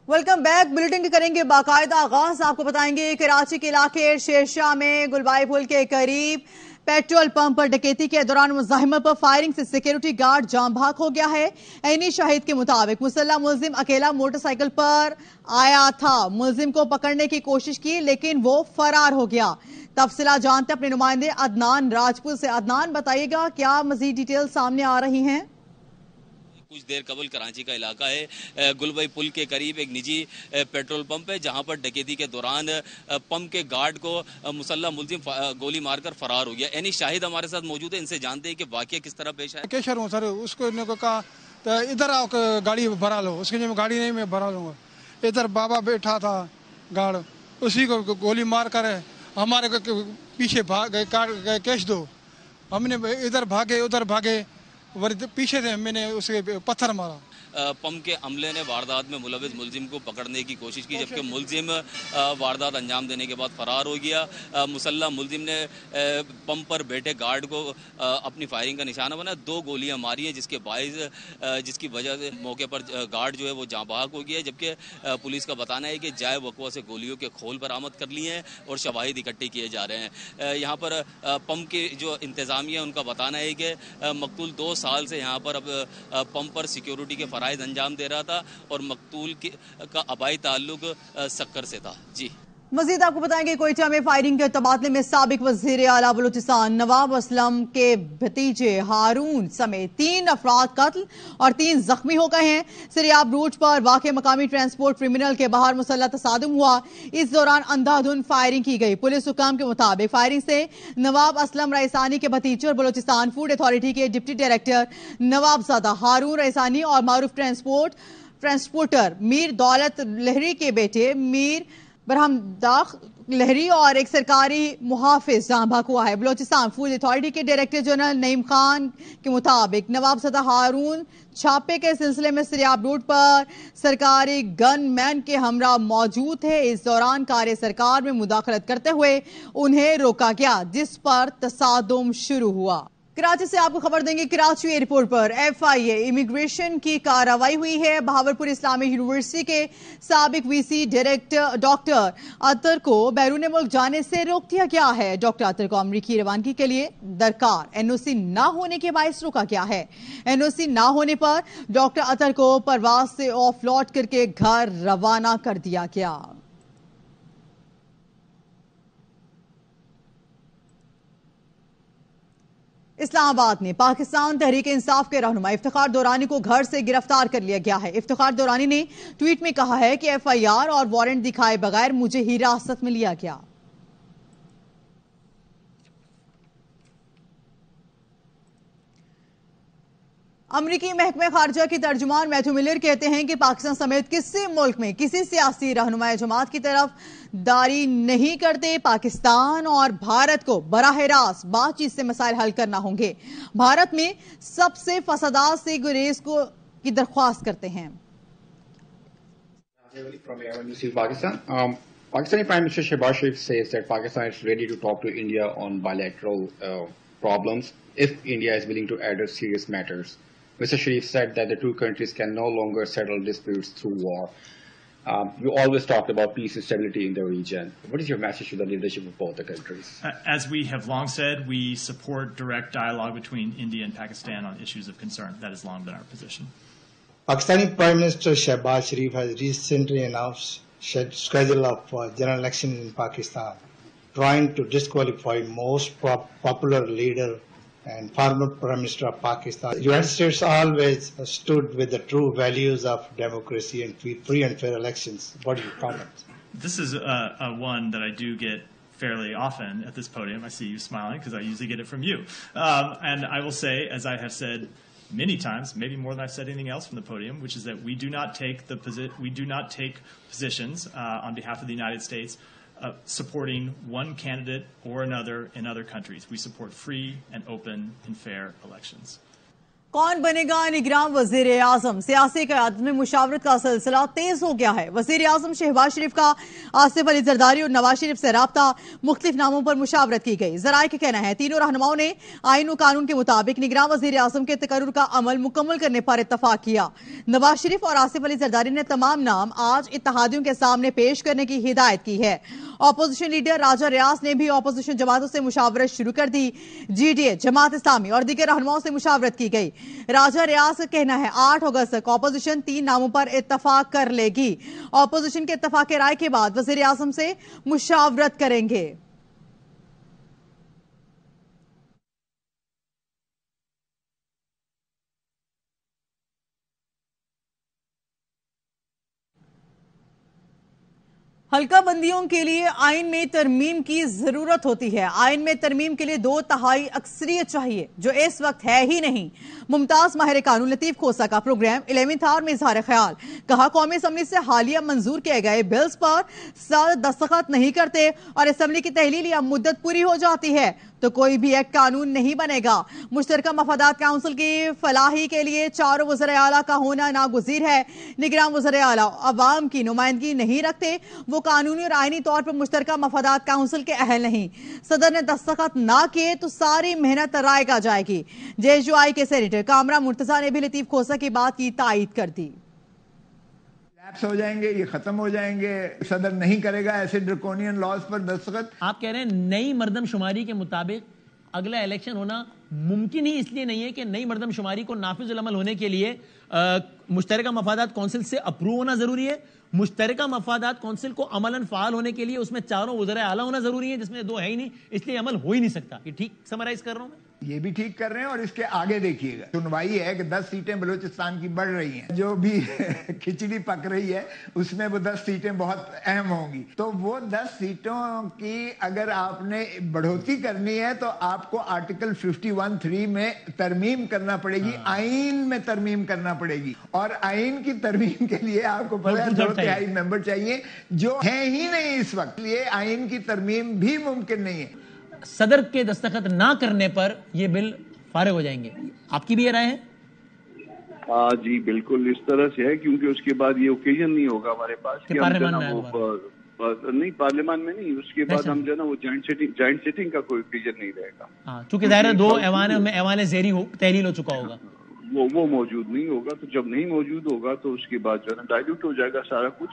Welcome back. Bulletin के करेंगे बाकायदा आगाज। आपको बताएंगे कराची के इलाके शेरशाह में गुलबाई पुल के करीब पेट्रोल पंप पर डकैती के दौरान मुजाहिमत पर फायरिंग से सिक्योरिटी गार्ड जाम भाग हो गया है। ऐनी शाहिद के मुताबिक मुसल्ला मुलजिम अकेला मोटरसाइकिल पर आया था। मुलजिम को पकड़ने की कोशिश की लेकिन वो फरार हो गया। तफसीला जानते अपने नुमाइंदे अदनान राजपूत से। अदनान, बताइएगा क्या मजीद डिटेल सामने आ रही हैं? कुछ देर कबल कराची का इलाका है, गुलबई पुल के करीब एक निजी पेट्रोल पंप है जहां पर डकैती के दौरान पंप के गार्ड को मुसल्ला मुलजिम गोली मारकर फरार हो गया। एनी शाहिद हमारे साथ मौजूद है, इनसे जानते हैं कि वाकया किस तरह पेश आया। केशर हूँ सर, उसको इन्होंने कहा तो इधर आओ गाड़ी भरा लो। उसके जो गाड़ी नहीं मैं भरा लूंगा। इधर बाबा बैठा था गार्ड, उसी को गोली मार कर हमारे पीछे भाग गए, कैश दो। हमने इधर भागे उधर भागे, पीछे से मैंने उसे पत्थर मारा। पंप के अमले ने वारदात में मुलविस मुलजिम को पकड़ने की कोशिश की, जबकि मुलजिम वारदात अंजाम देने के बाद फरार हो गया। मुसल्ला मुलजिम ने पंप पर बैठे गार्ड को अपनी फायरिंग का निशाना बनाया। 2 गोलियां मारी हैं जिसकी वजह से मौके पर गार्ड जो है वो जाँ बहक हो गया। जबकि पुलिस का बताना है कि जाए वक़्वा से गोलियों के खोल बरामद कर लिए हैं और शवाहिद इकट्ठे किए जा रहे हैं। यहाँ पर पंप की जो इंतजामिया उनका बताना है कि मकतूल 2 साल से यहाँ पर अब पंप पर सिक्योरिटी के फराइज अंजाम दे रहा था और मकतूल का आबाई ताल्लुक सक्कर से था। जी मजीद आपको बताएंगे कोयटा में फायरिंग के तबादले में साबिक वजीर आला बलूचिस्तान नवाब असलम के भतीजे हारून समेत 3 अफराद कत्ल और 3 जख्मी हो गए हैं। सिरियाब रूट पर वाक़े मकामी ट्रांसपोर्ट टर्मिनल के बाहर मुसल्लह तसादुम हुआ। इस दौरान अंधाधुंध फायरिंग की गई। पुलिस हुकाम के मुताबिक फायरिंग से नवाब असलम रईसानी के भतीजे और बलूचिस्तान फूड अथॉरिटी के डिप्टी डायरेक्टर नवाबजादा हारून रईसानी और मारूफ ट्रांसपोर्टर मीर दौलत लहरी के बेटे मीर बरहमदाख लहरी और एक सरकारी मुहाफिज जाम भाग हुआ है। बलोचिस्तान फूड अथॉरिटी के डायरेक्टर जनरल नईम खान के मुताबिक नवाबजादा हारून छापे के सिलसिले में सिरियाब रोड पर सरकारी गनमैन के हमरा मौजूद थे। इस दौरान कार्य सरकार में मुदाखलत करते हुए उन्हें रोका गया, जिस पर तसादुम शुरू हुआ। कराची से आपको खबर देंगे, कराची एयरपोर्ट पर FIA इमिग्रेशन की कार्रवाई हुई है। बहावलपुर इस्लामिक यूनिवर्सिटी के साबिक VC डायरेक्टर डॉक्टर अतर को बैरून मुल्क जाने से रोक दिया गया है। डॉक्टर अतर को अमरीकी रवानगी के लिए दरकार NOC न होने के बायस रोका गया है। NOC न होने पर डॉक्टर अतर को परवाज से ऑफलोड करके घर रवाना कर दिया गया। इस्लामाबाद में पाकिस्तान तहरीक इंसाफ के रहनुमा इफ्तिखार दुरानी को घर से गिरफ्तार कर लिया गया है। इफ्तिखार दुरानी ने ट्वीट में कहा है कि FIR और वारंट दिखाए बगैर मुझे हिरासत में लिया गया। अमरीकी महकमे खारजा की तर्जुमान मैथ्यू मिलर कहते हैं कि पाकिस्तान समेत किसी मुल्क में किसी सियासी रहनुमा जमात की तरफ दारी नहीं करते। पाकिस्तान और भारत को बराह रास्त बातचीत से मसाइल हल करना होंगे। भारत में सबसे फसादात से गुरेज की दरख्वास्त करते हैं। Pakistani Prime Minister Shehbaz Sharif says that Pakistan is ready to talk to India on bilateral problems if India is willing to address serious matters. Mr. Sharif said that the two countries can no longer settle disputes through war. You always talked about peace and stability in the region. What is your message to the leadership of both the countries? As we have long said, we support direct dialogue between India and Pakistan on issues of concern. That has long been our position. Pakistani Prime Minister Shehbaz Sharif has recently announced schedule of general election in Pakistan, trying to disqualify most popular leader and former Prime Minister of Pakistan. The United States always stood with the true values of democracy and free and fair elections. What do you comment? This is a one that I do get fairly often at this podium. I see you smiling because I usually get it from you. And I will say, as I have said many times, maybe more than I've said anything else from the podium, which is that we do not take positions on behalf of the United States supporting one candidate or another in other countries. We support free and open and fair elections. कौन बनेगा निगरान वजीर आजम? सियासी क़यादत में मुशावरत का सिलसिला तेज हो गया है। वजीर आजम शहबाज शरीफ का आसिफ अली जरदारी और नवाज शरीफ से राब्ता, मुख्तलिफ नामों पर मुशावरत की गई। जराये का कहना है तीनों रहनुमाओं ने आईन और कानून के मुताबिक निगरान वजीर आजम के तकर्रुर का अमल मुकम्मल करने पर इत्तफाक किया। नवाज शरीफ और आसिफ अली जरदारी ने तमाम नाम आज इत्तेहादियों के सामने पेश करने की हिदायत की है। अपोजिशन लीडर राजा रियाज ने भी अपोजिशन जमातों से मुशावरत शुरू कर दी। GDA, जमात इस्लामी और दीगर रहनुमाओं से मुशावरत की गई। राजा रियाज का कहना है 8 अगस्त तक अपोजिशन 3 नामों पर इत्तफाक कर लेगी। अपोजिशन के इत्तफाक राय के बाद वजीर आजम से मुशावरत करेंगे। हल्का बंदियों के लिए आइन में तरमीम की जरूरत होती है। आइन में तरमीम के लिए 2/3 अक्सरियत चाहिए, जो इस वक्त है ही नहीं। मुमताज माहिर कानून लतीफ खोसा का प्रोग्राम 11th आवर में इजहार ख्याल। कहा, कौमी असम्बली से हालिया मंजूर किए गए बिल्स पर सर दस्तखत नहीं करते और असम्बली की तहलील या मुद्दत पूरी हो जाती है तो कोई भी एक कानून नहीं बनेगा। मुश्तरका मफादात काउंसिल की फलाही के लिए 4 वज़ीर आला का होना नागुज़ीर है। निगरान वज़ीर आला अवाम की नुमाइंदगी नहीं रखते, वो कानूनी और आईनी तौर पर मुश्तरका मफादात काउंसिल के अहल नहीं। सदर ने दस्तखत ना किए तो सारी मेहनत रायगा जाएगी। JUI के सेनेटर कामरा मुर्तजा ने भी लतीफ खोसा की बात की तायीद कर दी। लैप्स हो जाएंगे, ये खत्म हो जाएंगे, सदर नहीं करेगा ऐसे ड्रकोनियन लॉज पर दस्तखत। आप कह रहे हैं नई मर्दमशुमारी के मुताबिक अगला इलेक्शन होना मुमकिन ही इसलिए नहीं है कि नई मर्दमशुमारी को नाफिज अमल होने के लिए मुश्तरका मफादात कौंसिल से अप्रूव होना जरूरी है। मुश्तरका मफादात कौंसिल को अमलन फाल होने के लिए उसमें 4 वज़ीर आला होना जरूरी है, जिसमें 2 है ही नहीं, इसलिए अमल हो ही नहीं सकता। ये ठीक समराइज कर रहा हूं मैं? ये भी ठीक कर रहे हैं और इसके आगे देखिएगा सुनवाई है कि 10 सीटें बलूचिस्तान की बढ़ रही हैं। जो भी खिचड़ी पक रही है उसमें वो 10 सीटें बहुत अहम होंगी। तो वो 10 सीटों की अगर आपने बढ़ोतरी करनी है तो आपको आर्टिकल 51(3) में तरमीम करना पड़ेगी, आइन में तरमीम करना पड़ेगी। और आइन की तरमीम के लिए आपको पता है 2/3 मेंबर चाहिए, जो है ही नहीं इस वक्त। ये आइन की तरमीम भी मुमकिन नहीं है। सदर के दस्तखत ना करने पर यह बिल फारिग हो जाएंगे, आपकी भी ये राय है? जी बिल्कुल इस तरह से है, क्योंकि उसके बाद ये ओकेजन नहीं होगा हमारे पास कि हम जो ना वो नहीं पार्लियामान में नहीं, उसके बाद हम जो ना वो जॉइंट सिटिंग का कोई ओकेजन नहीं रहेगा। चूंकि दायरा 2 ऐवान ज़ेरी तहलील हो चुका होगा, वो मौजूद नहीं होगा। तो जब नहीं मौजूद होगा तो उसके बाद जो है ना डाइल्यूट हो जाएगा सारा कुछ।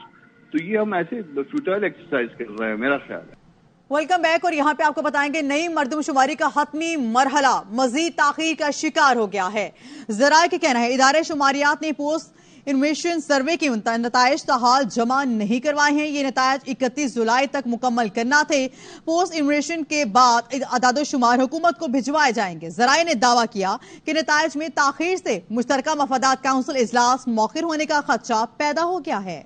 तो ये हम ऐसे फ्यूटाइल एक्सरसाइज कर रहे हैं, मेरा ख्याल है। Welcome back. और यहाँ पे आपको बताएंगे नई मर्दमशुमारी का हतमी मरहला मजीद ताखीर का शिकार हो गया है। जराये का कहना है इदारे शुमारियात ने पोस्ट इन्वेस्टमेंट सर्वे के नतायज ताहाल जमा नहीं करवाए हैं। ये नतायज 31 जुलाई तक मुकम्मल करना थे। पोस्ट इन्वेस्टमेंट के बाद अदादोशुमार हुकूमत को भिजवाए जाएंगे। जराये ने दावा किया कि नतायज में ताखीर से मुश्तरका मफादात काउंसिल इजलास मौखिर होने का खदशा पैदा हो गया है।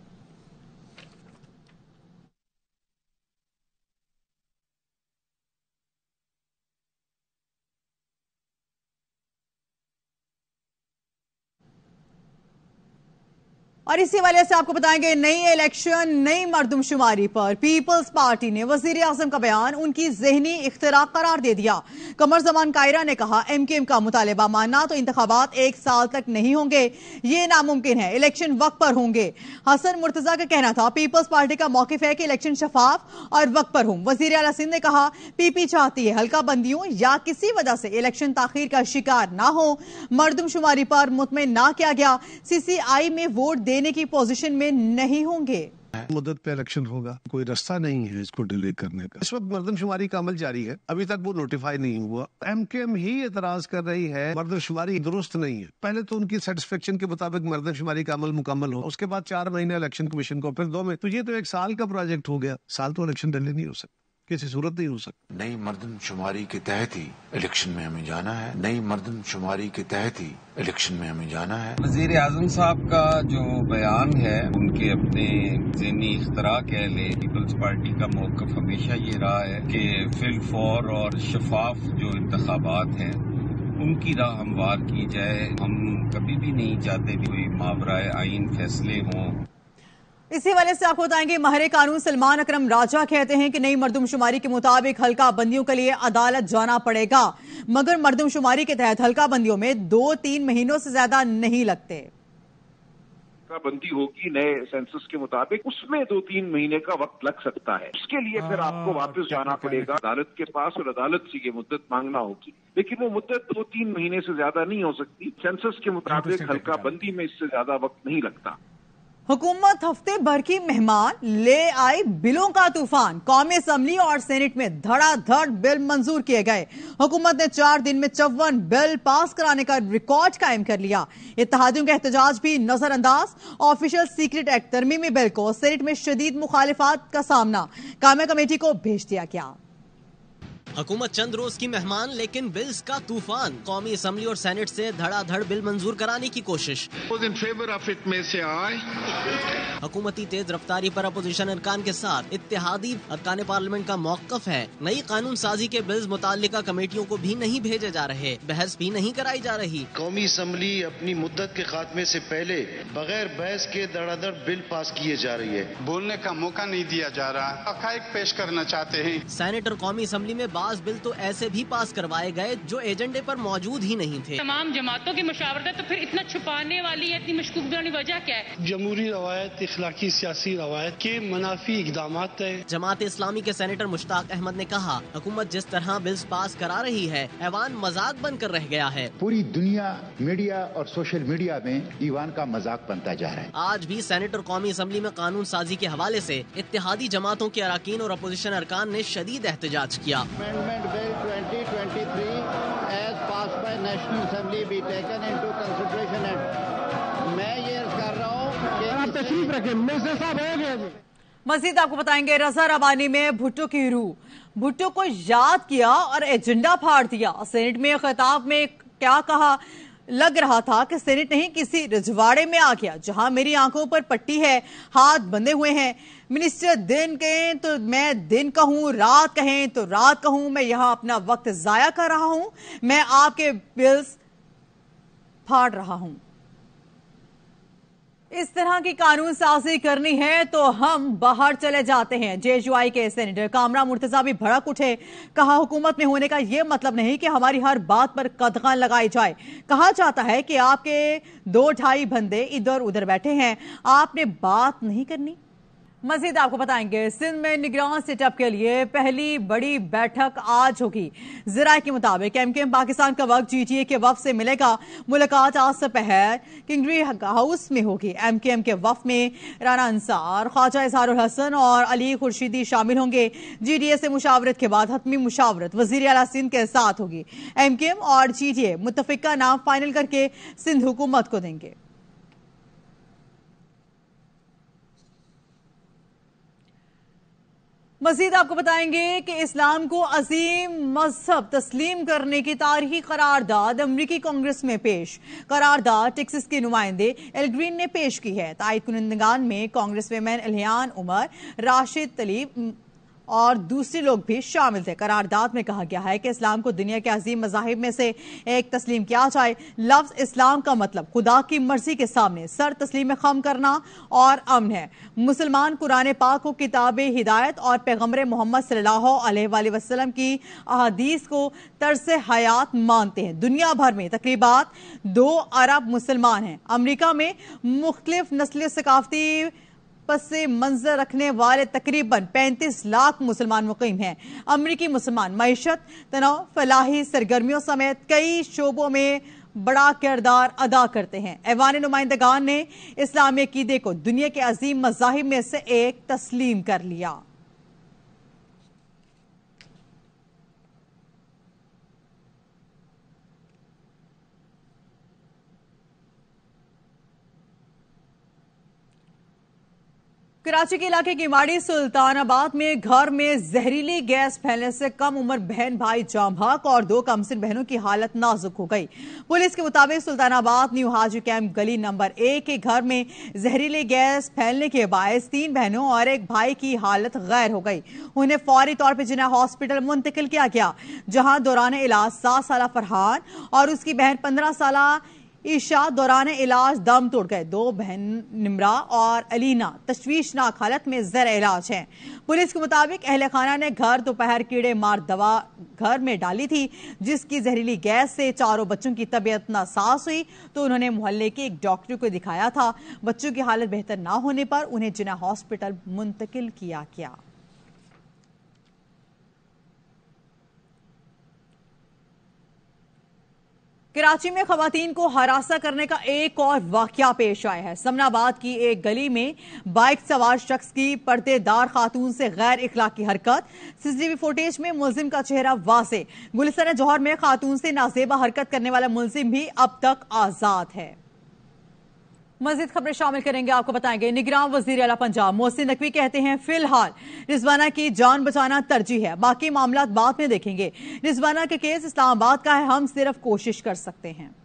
और इसी वजह से आपको बताएंगे नई इलेक्शन नई मर्दमशुमारी पर पीपल्स पार्टी ने वजीर आजम का बयान उनकी ज़हनी इख्तिराक करार दे दिया। कमर जमान कायरा ने कहा, MKM का मुतालिबा मानना तो इंतखाबात 1 साल तक नहीं होंगे, ये नामुमकिन है, इलेक्शन वक्त पर होंगे। हसन मुर्तजा का कहना था पीपल्स पार्टी का मौकिफ है कि इलेक्शन शफाफ और वक्त पर हों। वजीर आला सिंध ने कहा, PP चाहती है हल्का बंदियों या किसी वजह से इलेक्शन ताखीर का शिकार ना हो। मर्दमशुमारी पर मुतमईन ना किया गया, CCI में वोट देने की पोजीशन में नहीं होंगे। मुद्दत पे इलेक्शन होगा, कोई रास्ता नहीं है इसको डिले करने का। इस वक्त मर्दमशुमारी का अमल जारी है, अभी तक वो नोटिफाई नहीं हुआ। MKM ही एतराज कर रही है मर्दमशुमारी दुरुस्त नहीं है। पहले तो उनकी सेटिस्फेक्शन के मुताबिक मर्दमशुमारी का अमल मुकम्मल हो, उसके बाद 4 महीने इलेक्शन कमीशन को, फिर 2 में। तो ये तो 1 साल का प्रोजेक्ट हो गया। साल तो इलेक्शन डिले नहीं हो सकता, किसी सूरत नहीं हो सकती। नई मर्दमशुमारी के तहत ही इलेक्शन में हमें जाना है, नई मर्दमशुमारी के तहत ही इलेक्शन में हमें जाना है। वजीर आजम साहब का जो बयान है, उनके अपने ज़हनी इख्तरा कह ले, पीपल्स पार्टी का मौक़िफ़ हमेशा ये रहा है कि फिलफौर और शफाफ जो इंतखाबात हैं उनकी राह हमवार की जाए। हम कभी भी नहीं चाहते कि कोई मावराए आइन फैसले हों। इसी वाले से आपको बताएंगे, माहिर कानून सलमान अकरम राजा कहते हैं कि नई मर्दमशुमारी के मुताबिक हल्का बंदियों के लिए अदालत जाना पड़ेगा, मगर मर्दमशुमारी के तहत हल्का बंदियों में 2-3 महीनों से ज्यादा नहीं लगते। बंदी होगी नए सेंसस के मुताबिक, उसमें 2-3 महीने का वक्त लग सकता है। उसके लिए फिर आपको वापस जाना पड़ेगा अदालत के पास और अदालत से ये मुद्दत मांगना होगी, लेकिन वो मुद्दत 2-3 महीने से ज्यादा नहीं हो सकती। सेंसस के मुताबिक हल्का बंदी में इससे ज्यादा वक्त नहीं लगता। हुकूमत हफ्ते भर की मेहमान ले आई बिलों का तूफान, कौमी असम्बली और सेनेट में धड़ाधड़ बिल मंजूर किए गए। हुकूमत ने 4 दिन में 54 बिल पास कराने का रिकॉर्ड कायम कर लिया। इत्तेहादियों का एहतजाज भी नजरअंदाज, ऑफिशियल सीक्रेट एक्ट तरमीमी बिल को सेनेट में शदीद मुखालिफात का सामना, कायम कमेटी को भेज दिया गया। हुकूमत चंद रोज की मेहमान लेकिन बिल्स का तूफान, कौमी असम्बली और सेनेट से धड़ाधड़ बिल मंजूर कराने की कोशिश। हुकूमती तेज रफ्तारी पर अपोजिशन अरकान के साथ इत्तेहादी अरकान पार्लियामेंट का मौकफ है। नई कानून साजी के बिल्स मुताल्लिका कमेटियों को भी नहीं भेजे जा रहे, बहस भी नहीं कराई जा रही। कौमी असम्बली अपनी मुद्दत के खात्मे से पहले बगैर बहस के धड़ाधड़ बिल पास किए जा रही है। बोलने का मौका नहीं दिया जा रहा, हक़ाइक़ पेश करना चाहते हैं। सेनेट और कौमी असम्बली में बाज बिल तो ऐसे भी पास करवाए गए जो एजेंडे पर मौजूद ही नहीं थे। तमाम जमातों की मशावरत है, तो फिर इतना छुपाने वाली है, इतनी मशकूक बनाने की वजह क्या है? जमहूरी रवायत, इखलाकी सियासी रवायत के मुनाफी इक़दाम है। जमात इस्लामी के सेनेटर मुश्ताक अहमद ने कहा, हुकूमत जिस तरह बिल्स पास करा रही है, ऐवान मजाक बनकर रह गया है। पूरी दुनिया मीडिया और सोशल मीडिया में ईवान का मजाक बनता जा रहा है। आज भी सेनेट और कौमी असम्बली में कानून साजी के हवाले से इत्तेहादी जमातों के अरकान और अपोजिशन अरकान ने शदीद एहतजाज किया। Bill 2023 as passed by National Assembly be taken into consideration and मैं ये कर रहा हूँ कि आप तशरीफ रखें, मिर्ज़ा साहब हो गया जी। मजीद आपको बताएंगे, रजा रबानी में भुट्टो की रूह, भुट्टो को याद किया और एजेंडा फाड़ दिया। सेनेट में खिताब में क्या कहा, लग रहा था कि सेनेट नहीं किसी रजवाड़े में आ गया, जहां मेरी आंखों पर पट्टी है, हाथ बंधे हुए हैं। मिनिस्टर दिन कहें तो मैं दिन कहूं, रात कहें तो रात कहूं, मैं यहां अपना वक्त जाया कर रहा हूं, मैं आपके बिल्स फाड़ रहा हूं। इस तरह की कानून साजी करनी है तो हम बाहर चले जाते हैं। जेएचयूआई के सेनेटर कामरा मुर्तजा भी भड़क उठे, कहा हुकूमत में होने का यह मतलब नहीं कि हमारी हर बात पर कदगन लगाई जाए। कहा जाता है कि आपके 2-2.5 बंदे इधर उधर बैठे हैं, आपने बात नहीं करनी। मजीद आपको बताएंगे, सिंध में निगरान सेटअप के लिए पहली बड़ी बैठक आज होगी। ज़राए के मुताबिक एमकेएम पाकिस्तान का वक्त जीटीए के वफ्द से मिलेगा। मुलाकात आज दोपहर किंगरी हाउस में होगी। एमकेएम के वफ्द में राना अंसार, ख्वाजा इजहारुल हसन और अली खुर्शीदी शामिल होंगे। जीटीए से मुशावरत के बाद हतमी मुशावरत वजीर आला सिंध के साथ होगी। एमकेएम और जीटीए मुत्तफिका नाम फाइनल करके सिंध हुकूमत को देंगे। मजीद आपको बताएंगे कि इस्लाम को अजीम मजहब तस्लीम करने की तारीखी करारदाद अमरीकी कांग्रेस में पेश। करारदाद टेक्सास के नुमाइंदे एल ग्रीन ने पेश की है। तायद कुनंदगान में congresswoman Ilhan Omar, Rashida Tlaib और दूसरे लोग भी शामिल थे। करारदाद में कहा गया है कि इस्लाम को दुनिया के अजीम मज़ाहिब में से एक तस्लीम किया जाए। लफ्ज इस्लाम का मतलब खुदा की मर्जी के सामने सर तस्लीम खम करना और अमन है। मुसलमान कुरान पाक को किताब हिदायत और पैगम्बर मोहम्मद सल्लल्लाहु अलैहि वसल्लम की अहादीस को तर्ज हयात मानते हैं। दुनिया भर में तकरीबन 2 अरब मुसलमान हैं। अमरीका में मुख्तलिफ नस्ल सकाफती पसे मंजर रखने वाले तकरीबन 35 लाख मुसलमान मुकीम हैं। अमरीकी मुसलमान मईशत, तनाव, फलाही सरगर्मियों समेत कई शोबों में बड़ा किरदार अदा करते हैं। ऐवान नुमाइंदगान ने इस्लामी अकीदे को दुनिया के अजीम मज़ाहिब में से एक तस्लीम कर लिया। कराची के इलाके की माड़ी सुल्तानाबाद में घर में जहरीली गैस फैलने से कम उम्र बहन भाई जाम भाग और 2 कमसिन बहनों की हालत नाजुक हो गई। पुलिस के मुताबिक सुल्तानाबाद न्यू हाजी कैंप गली नंबर 1 के घर में जहरीली गैस फैलने के बायस 3 बहनों और एक भाई की हालत गैर हो गई। उन्हें फौरी तौर पर जिन्ना हॉस्पिटल मुंतकिल किया गया, जहां दौरान इलाज 7 साल फरहान और उसकी बहन 15 साल ईशा दौरान इलाज दम तोड़ गए। 2 बहन निमरा और अलीना तशवीशनाक हालत में ज़ेर इलाज हैं। पुलिस के मुताबिक अहले खाना ने घर दोपहर कीड़े मार दवा घर में डाली थी, जिसकी जहरीली गैस से चारों बच्चों की तबीयत नासाज हुई तो उन्होंने मोहल्ले के एक डॉक्टर को दिखाया था। बच्चों की हालत बेहतर ना होने पर उन्हें जिन्ना हॉस्पिटल मुंतकिल किया गया। कराची में खवातीन को हरासा करने का एक और वाकया पेश आया है। समनाबाद की एक गली में बाइक सवार शख्स की पर्देदार खातून से गैर इखलाकी हरकत। सीसीटीवी फुटेज में मुलजिम का चेहरा वाज़े। गुलिस्तान जौहर में खातून से नाजेबा हरकत करने वाला मुलजिम भी अब तक आजाद है। मजीद खबरें शामिल करेंगे, आपको बताएंगे। निगरान वजीर आला पंजाब मोहसिन नकवी कहते हैं फिलहाल रिजवाना की जान बचाना तरजीह है, बाकी मामला बाद में देखेंगे। रिजवाना के केस इस्लामाबाद का है, हम सिर्फ कोशिश कर सकते हैं।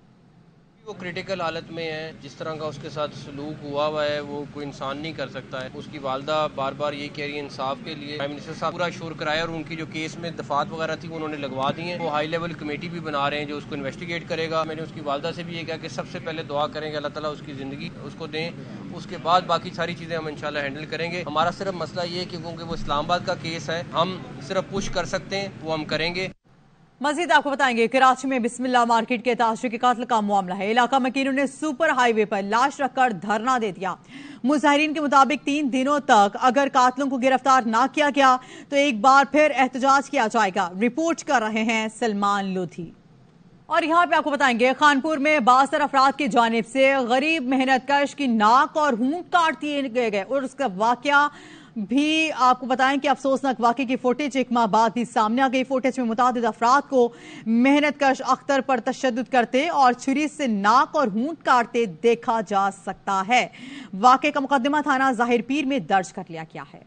वो क्रिटिकल हालत में है, जिस तरह का उसके साथ सलूक हुआ है वो कोई इंसान नहीं कर सकता है। उसकी वालदा बार बार ये कह रही है इंसाफ के लिए। प्राइम मिनिस्टर साहब पूरा शोर कराया और उनकी जो केस में दफात वगैरह थी वो उन्होंने लगवा दी है। वो हाई लेवल कमेटी भी बना रहे हैं जो उसको इन्वेस्टिगेट करेगा। मैंने उसकी वालदा से भी ये कहा कि सबसे पहले दुआ करेंगे अल्लाह ताला उसकी ज़िंदगी उसको दें, उसके बाद बाकी सारी चीज़ें हम इंशाल्लाह हैंडल करेंगे। हमारा सिर्फ मसला ये है कि क्योंकि वो इस्लामाबाद का केस है, हम सिर्फ पुश कर सकते हैं, वो हम करेंगे। मजीद आपको बताएंगे कराची में बिस्मिल्लाह मार्केट के ताशरी के कत्ल का मामला है। इलाका मकीनों ने सुपर हाईवे पर लाश रखकर धरना दे दिया। मुजाहिरीन के मुताबिक 3 दिनों तक अगर कातलों को गिरफ्तार ना किया गया तो एक बार फिर एहतजाज किया जाएगा। रिपोर्ट कर रहे हैं सलमान लोधी। और यहाँ पे आपको बताएंगे खानपुर में बासर अफराद की जानिब से गरीब मेहनतकश की नाक और होंठ काट दिए गए और उसका वाकया भी आपको बताएं कि अफसोसनाक वाकये की फुटेज एक माह बाद भी सामने आ गई। फुटेज में मुतादिद अफराद को मेहनतकश अख्तर पर तशद्दुद करते और छुरी से नाक और होंठ काटते देखा जा सकता है। वाकये का मुकदमा थाना जाहिर पीर में दर्ज कर लिया गया है।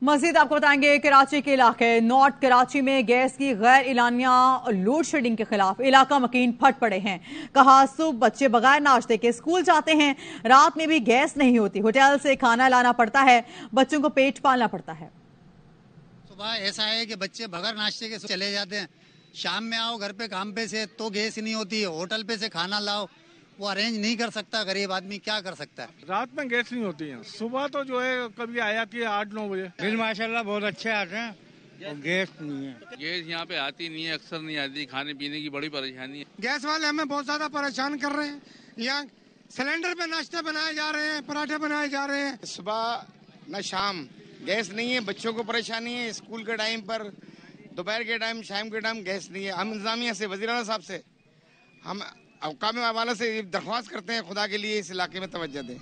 मजीद आपको बताएंगे कराची के इलाके नॉर्थ कराची में गैस की गैर इलानिया लोड शेडिंग के खिलाफ इलाका मकीन फट पड़े हैं। कहा सुबह बच्चे बगैर नाश्ते के स्कूल जाते हैं, रात में भी गैस नहीं होती, होटल से खाना लाना पड़ता है, बच्चों को पेट पालना पड़ता है। सुबह ऐसा है कि बच्चे बगैर नाश्ते के चले जाते हैं, शाम में आओ घर पे काम पे से तो गैस नहीं होती, होटल पे से खाना लाओ वो अरेंज नहीं कर सकता, गरीब आदमी क्या कर सकता है। रात में गैस नहीं होती है, सुबह तो जो है कभी आ जाती है 8-9 बजे। बिल माशाल्लाह बहुत अच्छे आते हैं और गैस नहीं है। गैस यहाँ पे आती नहीं है, अक्सर नहीं आती, खाने पीने की बड़ी परेशानी है। गैस वाले हमें बहुत ज्यादा परेशान कर रहे हैं। यहाँ सिलेंडर पे नाश्ते बनाए जा रहे हैं, पराठे बनाए जा रहे हैं। सुबह न शाम गैस नहीं है, बच्चों को परेशानी है, स्कूल के टाइम पर, दोपहर के टाइम, शाम के टाइम गैस नहीं है। हम इंतजामिया से, वज़ीर आला साहब से, हम अवकाम वाला से दरख्वास्त करते हैं खुदा के लिए इस इलाके में तवज्जो दें।